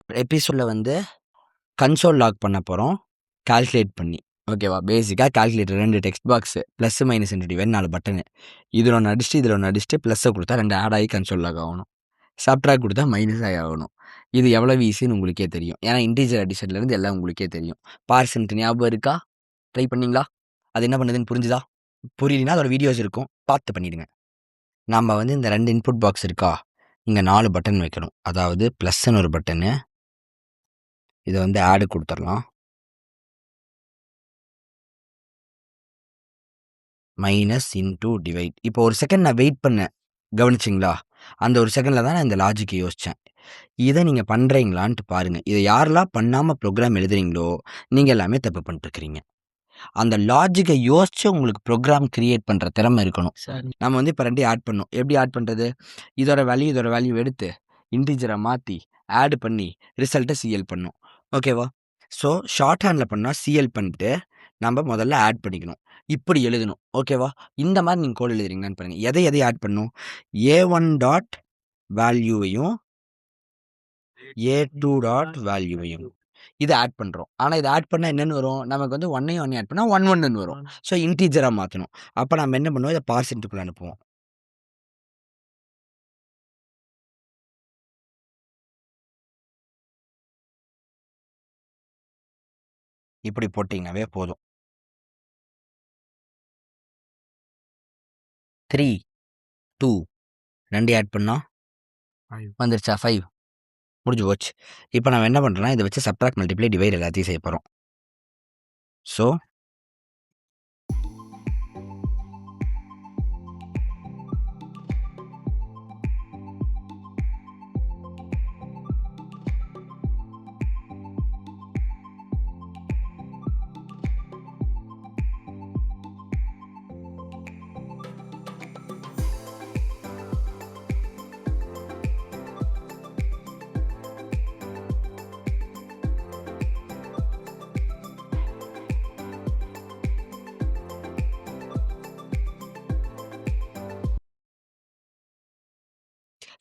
எபிசோடில் வந்து console lock பண்ண போகிறோம் கால்குலேட் பண்ணி. ஓகேவா? பேசிக்காக calculator 2 text box plus minus divide 4 button. இதில் ஒன்று அடிச்சுட்டு ப்ளஸ்ஸை கொடுத்தா 2 ஆட் ஆகி கன்சோல் லாக் ஆகணும். சப்ட்ராக்ட் கொடுத்தா மைனஸ் ஆகணும். இது எவ்வளோ ஈஸின்னு உங்களுக்கே தெரியும். ஏன்னா இன்டீஜர் அடிஷன்லேருந்து எல்லாம் உங்களுக்கே தெரியும். பார்சன்ட் ஞாபகம் இருக்கா? ட்ரை பண்ணிங்களா? அது என்ன பண்ணுதுன்னு புரிஞ்சுதா? புரியலனா அதோட வீடியோஸ் இருக்கும், பார்த்து பண்ணிவிடுங்க. நம்ம வந்து இந்த 2 இன்புட் பாக்ஸ் இருக்கா, இங்கே 4 பட்டன் வைக்கணும். அதாவது ப்ளஸ்ன்னு ஒரு பட்டனு, இதை வந்து ஆடு கொடுத்துடலாம். Minus into divide. இப்போ ஒரு செகண்ட் நான் வெயிட் பண்ணேன், கவனிச்சிங்களா? அந்த ஒரு செகண்டில் தான் நான் இந்த லாஜிக்கை யோசித்தேன். இதை நீங்கள் பண்ணுறீங்களான்ட்டு பாருங்கள். இதை யாரெல்லாம் பண்ணாமல் ப்ரோக்ராம் எழுதுறீங்களோ நீங்கள் எல்லாமே தப்பு பண்ணிட்டுருக்கிறீங்க. அந்த லாஜிக்கை யோசிச்சு உங்களுக்கு ப்ரோக்ராம் கிரியேட் பண்ணுற திறமை இருக்கணும். நம்ம வந்து இப்போ 2 ஆட் பண்ணோம். எப்படி ஆட் பண்ணுறது? இதோட வேல்யூ எடுத்து இன்டீஜரை மாற்றி ஆட் பண்ணி ரிசல்ட்டை சிஎல் பண்ணும். ஓகேவா? ஸோ ஷார்ட் ஹேண்டில் பண்ணால் சிஎல் பண்ணிட்டு நம்ம முதல்ல ஆட் பண்ணிக்கணும். இப்படி எழுதணும். ஓகேவா? இந்த மாதிரி நீங்கள் கோட் எழுதுறீங்களான்னு பாருங்கள். எதை ஆட் பண்ணணும்? A1 டாட் வேல்யூவையும் A2 டாட் வேல்யூவையும் இதை ஆட் பண்ணுறோம். ஆனால் இதை ஆட் பண்ணால் என்னென்னு வரும்? நமக்கு வந்து 1 ஆட் பண்ணால் 1 வரும். ஸோ இன்டீஜராக மாற்றணும். அப்போ நம்ம என்ன பண்ணுவோம்? இதை பார்சென்ட்டுக்குள்ளே அனுப்புவோம். இப்படி போட்டிங்கனாவே போதும். 3 2 2 ஆட் பண்ணால் வந்துருச்சா? 5 முடிஞ்சு போச்சு. இப்போ நம்ம என்ன பண்ணுறோம்னா இதை வச்சு சப்ட்ராக்ட் மல்டிப்ளை டிவைட் எல்லாத்தையும் செய்ய போகிறோம். ஸோ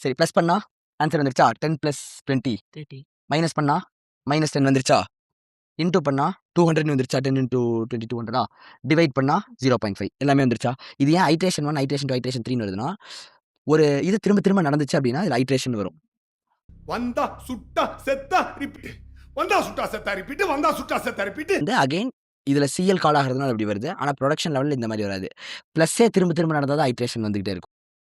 சரி, ப்ளஸ் பண்ணா ஆன்சர் வந்துருச்சா? 10 + 20 30. மைனஸ் பண்ணா -10 வந்துருச்சா? இன்டூ பண்ணா 200 வந்துருச்சா? 10 × 20 200. டிவைட் பண்ணா 0.5 எல்லாமே வந்துருச்சா? இது ஏன் ஐட்ரேஷன் 1 ஐட்ரேஷன் 2 ஐட்ரேஷன் 3 வருதுன்னா, ஒரு இது திரும்ப நடந்துச்சு அப்படின்னா இதில் ஐட்ரேஷன் வரும். வந்தா சுட்டா செத்தா ரிப்பீட், வந்தா சுட்டா செத்தா ரிப்பீட், வந்தா சுட்டா செத்தா ரிப்பீட். இந்த அகைன் இதில் சிஎல் கால் ஆகிறதுனால அப்படி வருது. ஆனால் ப்ரொடக்ஷன் லெவலில் இந்த மாதிரி வராது. ப்ளஸ்ஸே திரும்ப நடந்தால் தான் ஐட்ரேஷன் வந்துகிட்டே இருக்கும்.